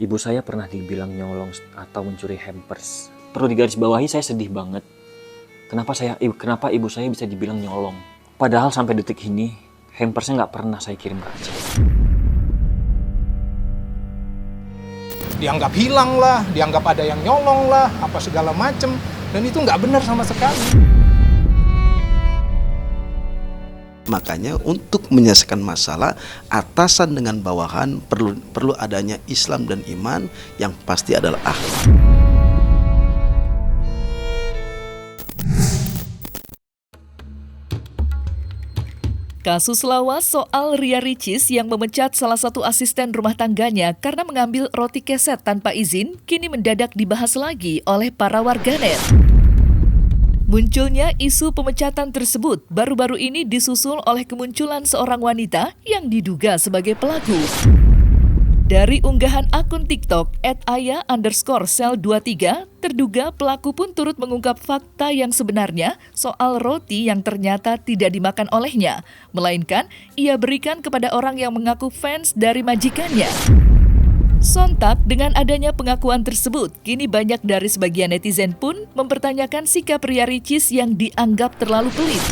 Ibu saya pernah dibilang nyolong atau mencuri hampers. Perlu digarisbawahi, saya sedih banget. Kenapa ibu saya bisa dibilang nyolong? Padahal sampai detik ini, hampersnya nggak pernah saya kirim ke Aceh. Dianggap hilang lah, dianggap ada yang nyolong lah, apa segala macem. Dan itu nggak benar sama sekali. Makanya untuk menyelesaikan masalah atasan dengan bawahan perlu adanya Islam dan iman, yang pasti adalah akhlak. Kasus lawas soal Ria Ricis yang memecat salah satu asisten rumah tangganya karena mengambil roti keset tanpa izin kini mendadak dibahas lagi oleh para warganet. Munculnya isu pemecatan tersebut baru-baru ini disusul oleh kemunculan seorang wanita yang diduga sebagai pelaku. Dari unggahan akun TikTok @aya_sel23, terduga pelaku pun turut mengungkap fakta yang sebenarnya soal roti yang ternyata tidak dimakan olehnya, melainkan ia berikan kepada orang yang mengaku fans dari majikannya. Sontak dengan adanya pengakuan tersebut, kini banyak dari sebagian netizen pun mempertanyakan sikap Ria Ricis yang dianggap terlalu pelit.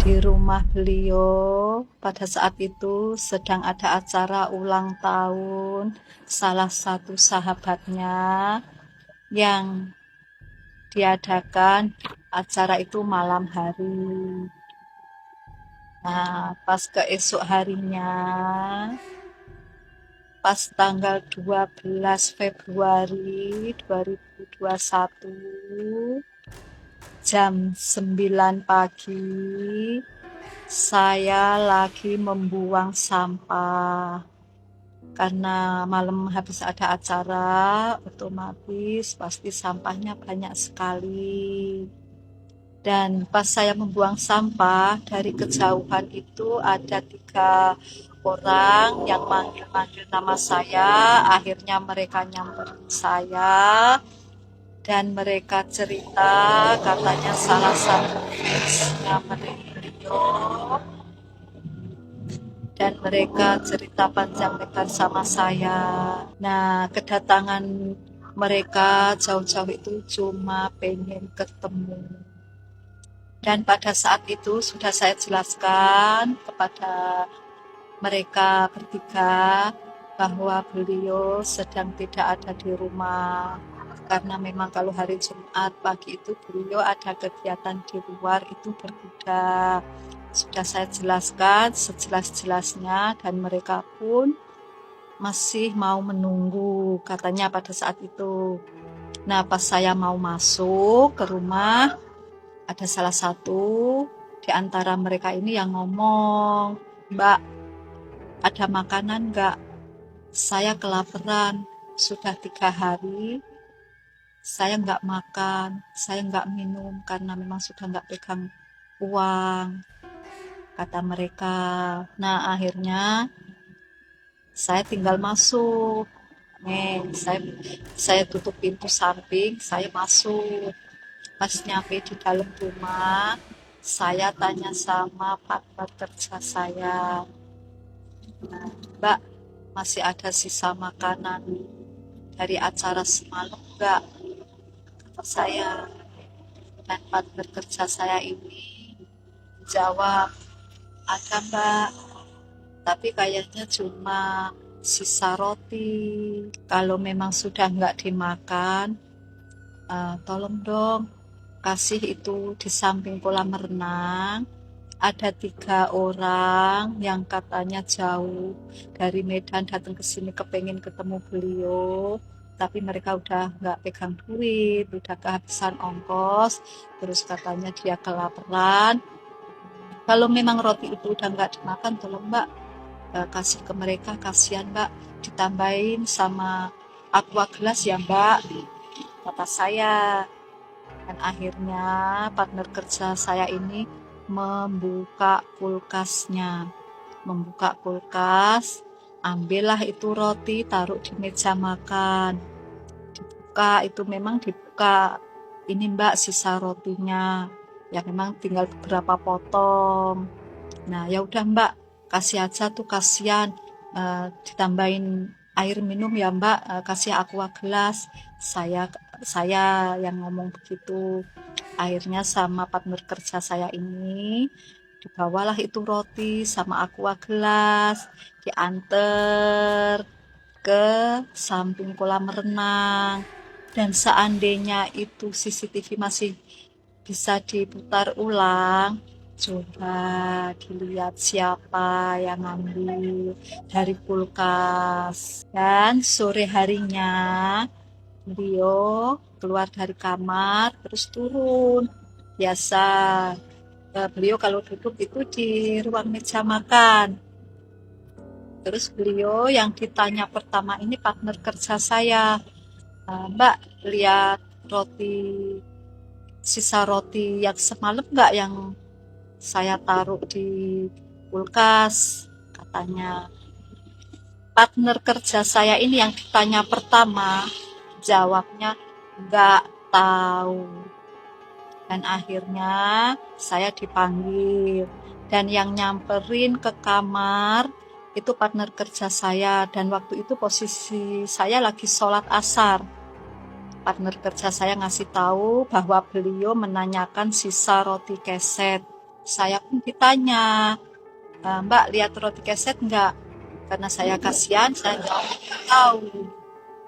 Di rumah beliau pada saat itu sedang ada acara ulang tahun salah satu sahabatnya yang diadakan acara itu malam hari. Nah, pas keesok harinya, pas tanggal 12 Februari 2021, jam 9 pagi, saya lagi membuang sampah. Karena malam habis ada acara, otomatis pasti sampahnya banyak sekali. Dan pas saya membuang sampah, dari kejauhan itu ada 3 orang yang manggil-manggil nama saya. Akhirnya mereka nyamperin saya. Dan mereka cerita katanya salah satu fansnya beliau, dan mereka cerita panjang lebar sama saya. Nah, kedatangan mereka jauh-jauh itu cuma pengen ketemu. Dan pada saat itu sudah saya jelaskan kepada mereka bertiga bahwa beliau sedang tidak ada di rumah. Karena memang kalau hari Jumat pagi itu beliau ada kegiatan di luar itu berkuda. Sudah saya jelaskan sejelas-jelasnya dan mereka pun masih mau menunggu katanya pada saat itu. Nah, pas saya mau masuk ke rumah, ada salah satu di antara mereka ini yang ngomong, "Mbak, ada makanan nggak? Saya kelaparan, sudah 3 hari. Saya nggak makan, saya nggak minum karena memang sudah nggak pegang uang," kata mereka. Nah, akhirnya saya tinggal masuk. Nih, saya tutup pintu samping, saya masuk. Pas nyampe di dalam rumah, saya tanya sama partner kerja saya, "Mbak, masih ada sisa makanan dari acara semalam nggak?" Kata saya. Dan partner kerja saya ini jawab, "Ada Mbak, tapi kayaknya cuma sisa roti. Kalau memang sudah nggak dimakan, tolong dong kasih itu di samping kolam renang. Ada 3 orang yang katanya jauh dari Medan datang ke sini kepengen ketemu beliau, tapi mereka udah nggak pegang duit, udah kehabisan ongkos, terus katanya dia kelaparan. Kalau memang roti itu udah nggak dimakan, tolong Mbak kasih ke mereka, kasihan Mbak, ditambahin sama aqua gelas ya Mbak," kata saya. Dan akhirnya partner kerja saya ini membuka kulkasnya. Membuka kulkas, ambillah itu roti, taruh di meja makan. Dibuka, itu memang dibuka. "Ini Mbak sisa rotinya. Ya memang tinggal beberapa potong. Nah, ya udah Mbak, kasih aja tuh, kasihan, ditambahin air minum ya Mbak, kasih aqua gelas. Saya yang ngomong begitu. Akhirnya sama partner kerja saya ini dibawalah itu roti sama aqua gelas, diantar ke samping kolam renang. Dan seandainya itu CCTV masih bisa diputar ulang, coba dilihat siapa yang ngambil dari kulkas. Dan sore harinya beliau keluar dari kamar terus turun. Biasa beliau kalau duduk itu di ruang meja makan. Terus beliau yang ditanya pertama ini partner kerja saya, Mbak lihat sisa roti yang semalam nggak yang saya taruh di kulkas, katanya. Partner kerja saya ini yang ditanya pertama, jawabnya nggak tahu. Dan akhirnya saya dipanggil. Dan yang nyamperin ke kamar itu partner kerja saya. Dan waktu itu posisi saya lagi sholat asar. Partner kerja saya ngasih tahu bahwa beliau menanyakan sisa roti keset. Saya pun ditanya, Mbak lihat roti keset enggak? Karena saya kasihan, saya nggak tahu.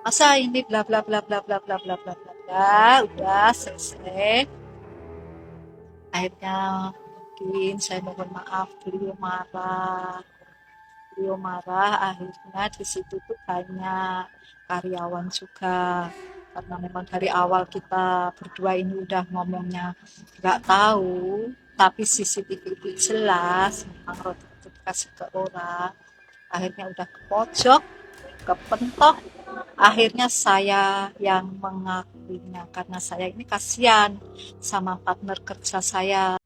Masa ini bla bla bla bla bla bla bla bla bla, udah selesai. Akhirnya mungkin saya mohon maaf, beliau marah. Akhirnya di situ tuh banyak karyawan juga. Karena memang dari awal kita berdua ini udah ngomongnya nggak tahu, tapi CCTV itu jelas memang roti itu dikasih ke orang. Akhirnya udah ke pojok, kepentok. Akhirnya saya yang mengakuinya karena saya ini kasihan sama partner kerja saya.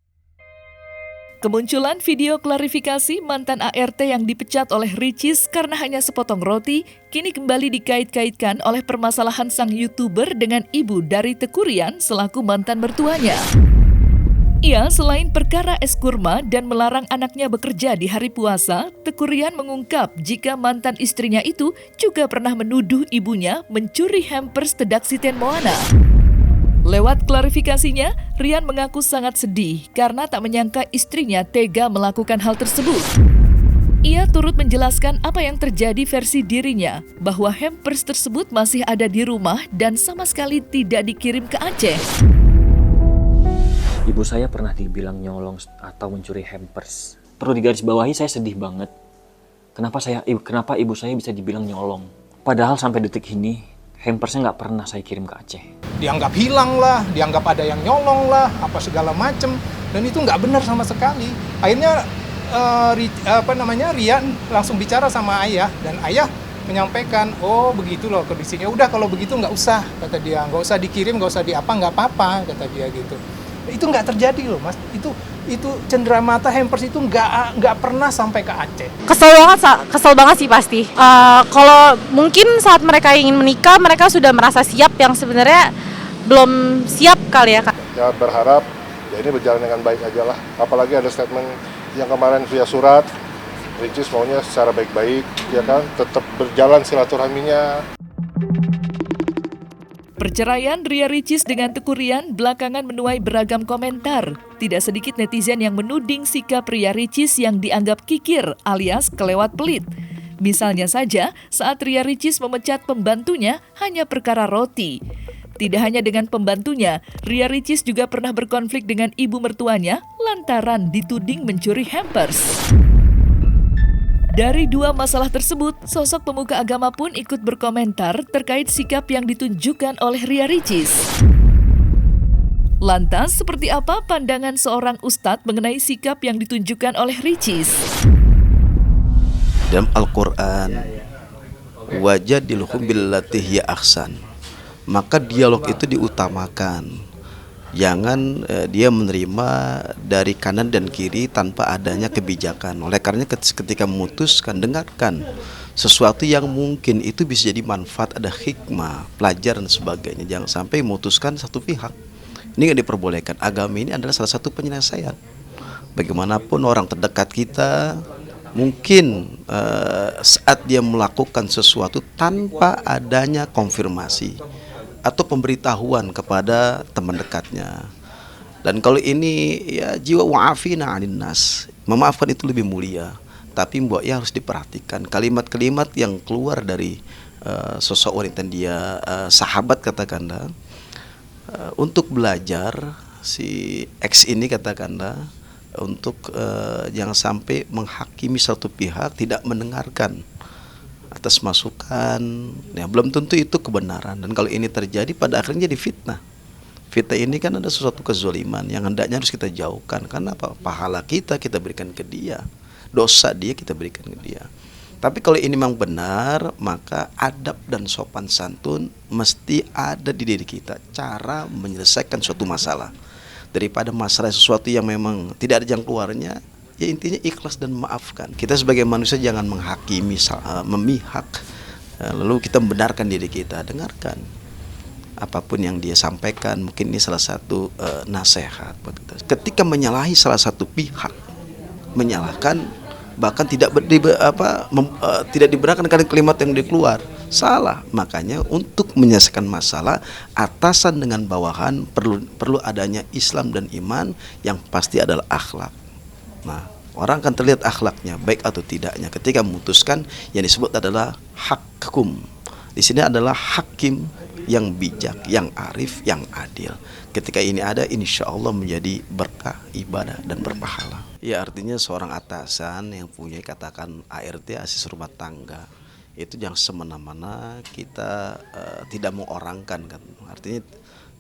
Kemunculan video klarifikasi mantan ART yang dipecat oleh Ricis karena hanya sepotong roti kini kembali dikait-kaitkan oleh permasalahan sang YouTuber dengan ibu dari Teuku Ryan selaku mantan mertuanya. Ia selain perkara es kurma dan melarang anaknya bekerja di hari puasa, Teuku Ryan mengungkap jika mantan istrinya itu juga pernah menuduh ibunya mencuri hampers Tedaksiten Moana. Lewat klarifikasinya, Ryan mengaku sangat sedih karena tak menyangka istrinya tega melakukan hal tersebut. Ia turut menjelaskan apa yang terjadi versi dirinya, bahwa hampers tersebut masih ada di rumah dan sama sekali tidak dikirim ke Aceh. Ibu saya pernah dibilang nyolong atau mencuri hampers. Perlu digarisbawahi, saya sedih banget. Kenapa ibu saya bisa dibilang nyolong? Padahal sampai detik ini, hampersnya nggak pernah saya kirim ke Aceh. Dianggap hilang lah, dianggap ada yang nyolong lah, apa segala macem. Dan itu nggak benar sama sekali. Akhirnya Rian langsung bicara sama ayah, dan ayah menyampaikan, oh begitu loh kondisinya. Udah kalau begitu nggak usah, kata dia, nggak usah dikirim, nggak usah nggak apa-apa, kata dia gitu. Itu nggak terjadi loh mas. Itu cenderamata hampers itu nggak pernah sampai ke Aceh. Kesel banget sih pasti. Kalau mungkin saat mereka ingin menikah, mereka sudah merasa siap yang sebenarnya belum siap kali ya Kak. Ya berharap ya ini berjalan dengan baik aja lah. Apalagi ada statement yang kemarin via surat, Ricis maunya secara baik-baik, ya kan, tetap berjalan silaturahminya. Perceraian Ria Ricis dengan Teuku Ryan belakangan menuai beragam komentar. Tidak sedikit netizen yang menuding sikap Ria Ricis yang dianggap kikir alias kelewat pelit. Misalnya saja saat Ria Ricis memecat pembantunya hanya perkara roti. Tidak hanya dengan pembantunya, Ria Ricis juga pernah berkonflik dengan ibu mertuanya lantaran dituding mencuri hampers. Dari dua masalah tersebut, sosok pemuka agama pun ikut berkomentar terkait sikap yang ditunjukkan oleh Ria Ricis. Lantas, seperti apa pandangan seorang ustadz mengenai sikap yang ditunjukkan oleh Ricis? Dalam Al-Quran, wajadilhum billati hiya ahsan, maka dialog itu diutamakan. Jangan dia menerima dari kanan dan kiri tanpa adanya kebijakan. Oleh karena ketika memutuskan, dengarkan sesuatu yang mungkin itu bisa jadi manfaat, ada hikmah, pelajaran dan sebagainya. Jangan sampai memutuskan satu pihak. Ini nggak diperbolehkan. Agama ini adalah salah satu penyelesaian. Bagaimanapun orang terdekat kita, mungkin saat dia melakukan sesuatu tanpa adanya konfirmasi atau pemberitahuan kepada teman dekatnya. Dan kalau ini ya jiwa wa'afina 'anin nas, memaafkan itu lebih mulia. Tapi mbok ya harus diperhatikan kalimat-kalimat yang keluar dari sosok wanita dia sahabat katakanlah, untuk belajar si X ini katakanlah, untuk jangan sampai menghakimi satu pihak, tidak mendengarkan atas masukan, ya belum tentu itu kebenaran. Dan kalau ini terjadi pada akhirnya jadi fitnah. Fitnah ini kan ada sesuatu kezaliman yang hendaknya harus kita jauhkan. Karena apa? Pahala kita berikan ke dia, dosa dia kita berikan ke dia. Tapi kalau ini memang benar, maka adab dan sopan santun mesti ada di diri kita, cara menyelesaikan suatu masalah. Daripada masalah sesuatu yang memang tidak ada jalan keluarnya, ya intinya ikhlas dan memaafkan. Kita sebagai manusia jangan menghakimi, memihak, lalu kita membenarkan diri kita. Dengarkan apapun yang dia sampaikan, mungkin ini salah satu nasihat buat kita. Ketika menyalahi salah satu pihak, menyalahkan, bahkan tidak dibenarkan kalimat yang dikeluar, salah. Makanya untuk menyelesaikan masalah atasan dengan bawahan perlu adanya Islam dan iman, yang pasti adalah akhlak. Nah, orang akan terlihat akhlaknya baik atau tidaknya ketika memutuskan. Yang disebut adalah hakum. Di sini adalah hakim yang bijak, yang arif, yang adil. Ketika ini ada, insya Allah menjadi berkah, ibadah, dan berpahala. Ya, artinya seorang atasan yang punya katakan ART, asis rumah tangga, itu jangan semena-mena kita tidak mengorangkan kan. Artinya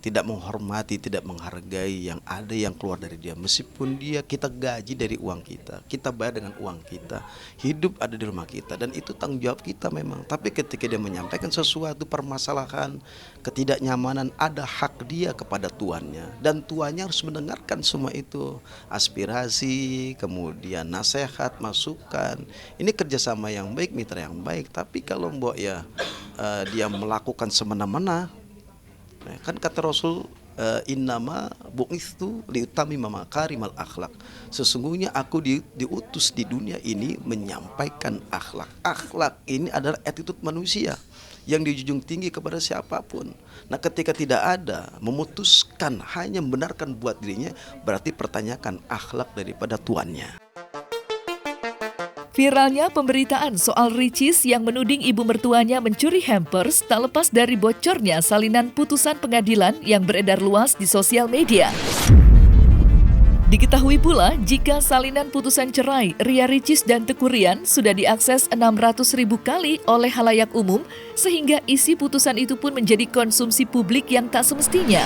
tidak menghormati, tidak menghargai yang ada yang keluar dari dia. Meskipun dia kita gaji dari uang kita bayar dengan uang kita, hidup ada di rumah kita, dan itu tanggung jawab kita memang. Tapi ketika dia menyampaikan sesuatu permasalahan, ketidaknyamanan, ada hak dia kepada tuannya, dan tuannya harus mendengarkan semua itu, aspirasi, kemudian nasihat, masukan. Ini kerjasama yang baik, mitra yang baik. Tapi kalau mbok ya dia melakukan semena-mena, kan kata Rasul, innama bu'itsu liutamima makarimal akhlak. Sesungguhnya aku diutus di dunia ini menyampaikan akhlak. Akhlak ini adalah attitude manusia yang dijunjung tinggi kepada siapapun. Nah, ketika tidak ada, memutuskan hanya membenarkan buat dirinya, berarti pertanyakan akhlak daripada tuannya. Viralnya pemberitaan soal Ricis yang menuding ibu mertuanya mencuri hampers tak lepas dari bocornya salinan putusan pengadilan yang beredar luas di sosial media. Diketahui pula jika salinan putusan cerai Ria Ricis dan Teuku Ryan sudah diakses 600.000 kali oleh halayak umum, sehingga isi putusan itu pun menjadi konsumsi publik yang tak semestinya.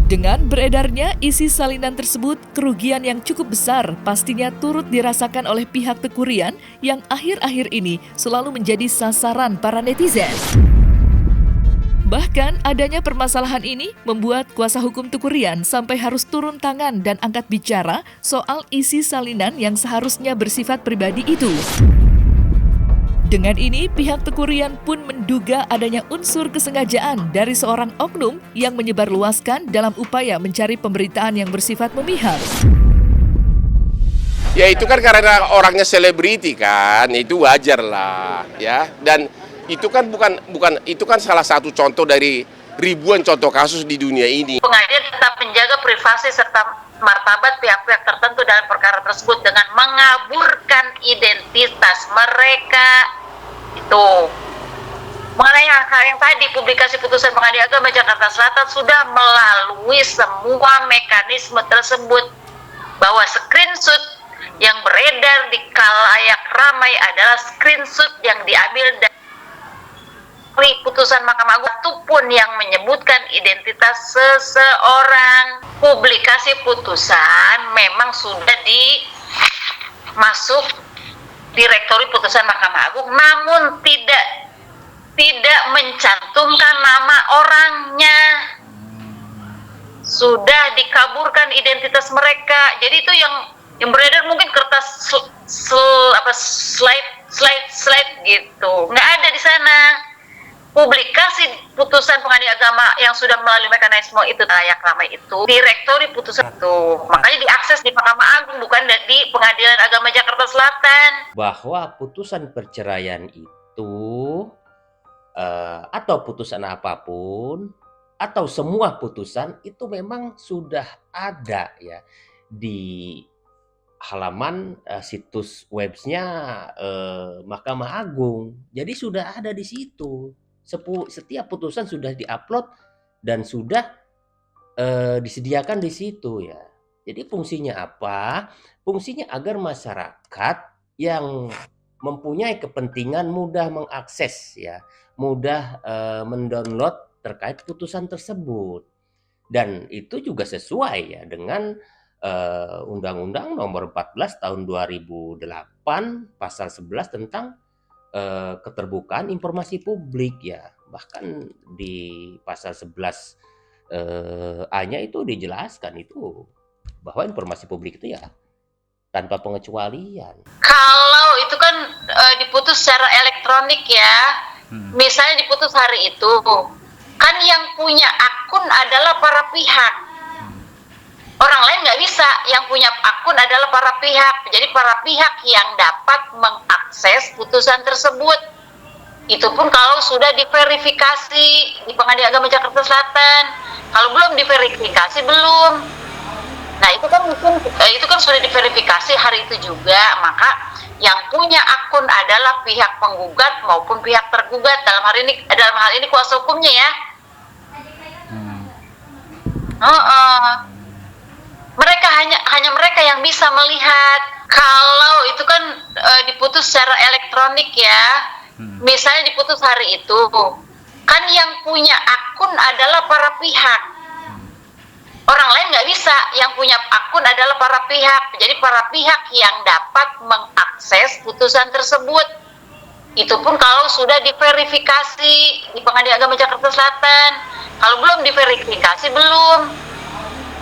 Dengan beredarnya isi salinan tersebut, kerugian yang cukup besar pastinya turut dirasakan oleh pihak Teuku Ryan yang akhir-akhir ini selalu menjadi sasaran para netizen. Bahkan adanya permasalahan ini membuat kuasa hukum Teuku Ryan sampai harus turun tangan dan angkat bicara soal isi salinan yang seharusnya bersifat pribadi itu. Dengan ini, pihak Teuku Ryan pun menduga adanya unsur kesengajaan dari seorang oknum yang menyebarluaskan dalam upaya mencari pemberitaan yang bersifat memihak. Ya itu kan karena orangnya selebriti kan, itu wajar lah ya. Dan itu kan bukan itu kan salah satu contoh dari ribuan contoh kasus di dunia ini. Pengadilan tetap menjaga privasi serta martabat pihak-pihak tertentu dalam perkara tersebut dengan mengaburkan identitas mereka. Itu mengenai hal yang tadi, publikasi putusan Pengadilan Agama Jakarta Selatan sudah melalui semua mekanisme tersebut, bahwa screenshot yang beredar di khalayak ramai adalah screenshot yang diambil dari putusan Mahkamah Agung, itu pun yang menyebutkan identitas seseorang. Publikasi putusan memang sudah masuk direktori putusan Mahkamah Agung, namun tidak mencantumkan nama orangnya. Sudah dikaburkan identitas mereka. Jadi itu yang beredar mungkin kertas slide gitu, nggak ada di sana. publikasi putusan pengadilan agama yang sudah melalui mekanisme itu layak ramai itu direktori putusan itu, makanya diakses di Mahkamah Agung bukan di Pengadilan Agama Jakarta Selatan. Bahwa putusan perceraian itu atau putusan apapun atau semua putusan itu memang sudah ada ya di halaman situs websnya Mahkamah Agung. Jadi sudah ada di situ. Setiap putusan sudah diupload dan sudah disediakan di situ ya. Jadi fungsinya apa? Fungsinya agar masyarakat yang mempunyai kepentingan mudah mengakses ya, mudah mendownload terkait putusan tersebut. Dan itu juga sesuai ya dengan Undang-Undang Nomor 14 Tahun 2008 Pasal 11 tentang keterbukaan informasi publik ya. Bahkan di pasal 11 A-nya itu dijelaskan itu bahwa informasi publik itu ya tanpa pengecualian. Kalau itu kan diputus secara elektronik ya, misalnya diputus hari itu, kan yang punya akun adalah para pihak. Orang lain nggak bisa, yang punya akun adalah para pihak. Jadi para pihak yang dapat mengakses putusan tersebut. Itu pun kalau sudah diverifikasi di Pengadilan Agama Jakarta Selatan. Kalau belum diverifikasi belum. Nah itu kan sudah diverifikasi hari itu juga. Maka yang punya akun adalah pihak penggugat maupun pihak tergugat. Dalam hal ini kuasa hukumnya ya. Mereka hanya mereka yang bisa melihat. Kalau itu kan diputus secara elektronik ya, misalnya diputus hari itu, kan yang punya akun adalah para pihak. Orang lain nggak bisa, yang punya akun adalah para pihak. Jadi para pihak yang dapat mengakses putusan tersebut. Itu pun kalau sudah diverifikasi di Pengadilan Agama Jakarta Selatan. Kalau belum diverifikasi belum.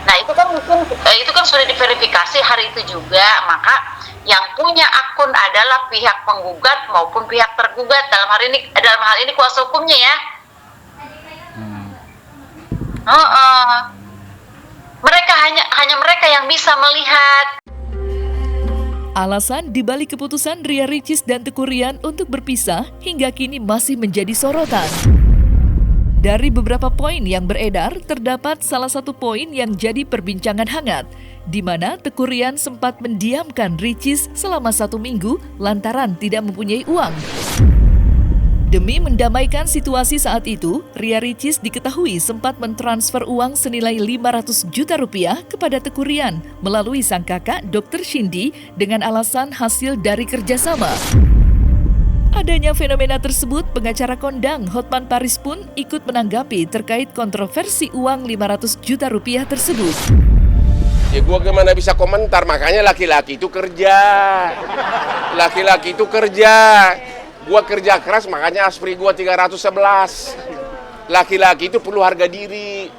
Nah itu kan sudah diverifikasi hari itu juga. Maka yang punya akun adalah pihak penggugat maupun pihak tergugat. Dalam hal ini kuasa hukumnya ya. Mereka hanya mereka yang bisa melihat. Alasan dibalik keputusan Ria Ricis dan Teuku Ryan untuk berpisah hingga kini masih menjadi sorotan. Dari beberapa poin yang beredar, terdapat salah satu poin yang jadi perbincangan hangat, di mana Teuku Ryan sempat mendiamkan Ricis selama 1 minggu lantaran tidak mempunyai uang. Demi mendamaikan situasi saat itu, Ria Ricis diketahui sempat mentransfer uang senilai 500 juta rupiah kepada Teuku Ryan melalui sang kakak Dr. Shindy dengan alasan hasil dari kerjasama. Adanya fenomena tersebut, pengacara kondang Hotman Paris pun ikut menanggapi terkait kontroversi uang 500 juta rupiah tersebut. Ya gua gimana bisa komentar, makanya laki-laki itu kerja. Laki-laki itu kerja. Gua kerja keras, makanya aspri gua 311. Laki-laki itu perlu harga diri.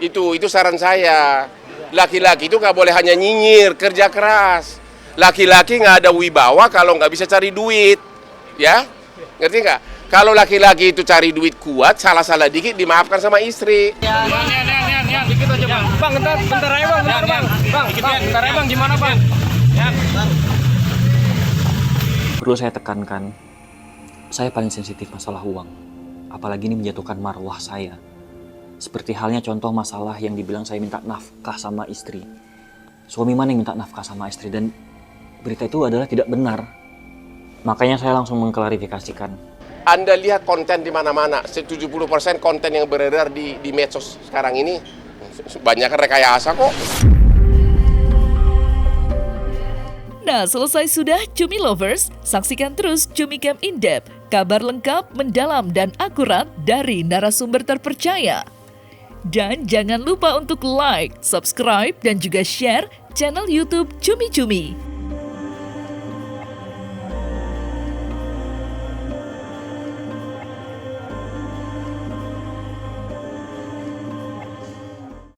Itu saran saya. Laki-laki itu nggak boleh hanya nyinyir, kerja keras. Laki-laki nggak ada wibawa kalau nggak bisa cari duit. Ya, ngerti nggak? Kalau laki-laki itu cari duit kuat, salah-salah dikit dimaafkan sama istri. Dikit aja bang. Bang, bentar aja bang. Bentar aja bang, gimana bang? Perlu saya tekankan, saya paling sensitif masalah uang. Apalagi ini menjatuhkan marwah saya. Seperti halnya contoh masalah yang dibilang saya minta nafkah sama istri. Suami mana yang minta nafkah sama istri? Dan berita itu adalah tidak benar. Makanya saya langsung mengklarifikasikan. Anda lihat konten di mana-mana, 70% konten yang beredar di medsos sekarang ini banyak rekayasa kok. Nah, selesai sudah Cumi Lovers, saksikan terus Cumi Camp In-Depth, kabar lengkap, mendalam, dan akurat dari narasumber terpercaya. Dan jangan lupa untuk like, subscribe, dan juga share channel YouTube Cumi Cumi.